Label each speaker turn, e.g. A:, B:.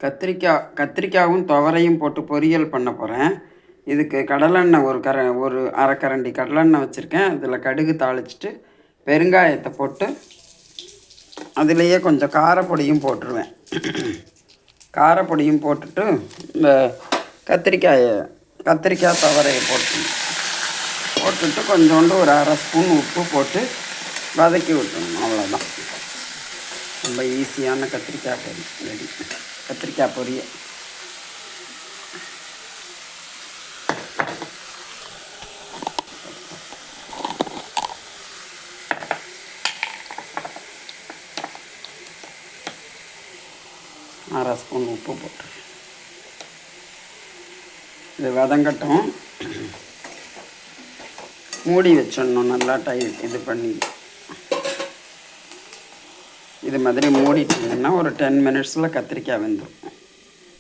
A: கத்திரிக்காயும் துவரையும் போட்டு பொரியல் பண்ண போகிறேன். இதுக்கு கடலெண்ணெய் ஒரு அரை கரண்டி கடலெண்ணெய் வச்சுருக்கேன். அதில் கடுகு தாளிச்சிட்டு பெருங்காயத்தை போட்டு அதிலேயே கொஞ்சம் காரப்பொடியும் போட்டுருவேன். காரப்பொடியும் போட்டுட்டு இந்த கத்திரிக்காய் துவரையை போட்டுட்டு கொஞ்சோண்டு ஒரு அரை ஸ்பூன் உப்பு போட்டு வதக்கி விட்டுணும். அவ்வளோதான். ரொம்ப ஈஸியான கத்திரிக்காய் ரெடி. கத்திரிக்காய் பொரியல். அரை ஸ்பூன் உப்பு போட்டு இது வதங்கட்டும். மூடி வச்சிடணும். நல்லா இது பண்ணி இது மாதிரி மூடிட்டிங்கன்னா ஒரு 10 மினிட்ஸில் கத்திரிக்காய் வெந்துடும்.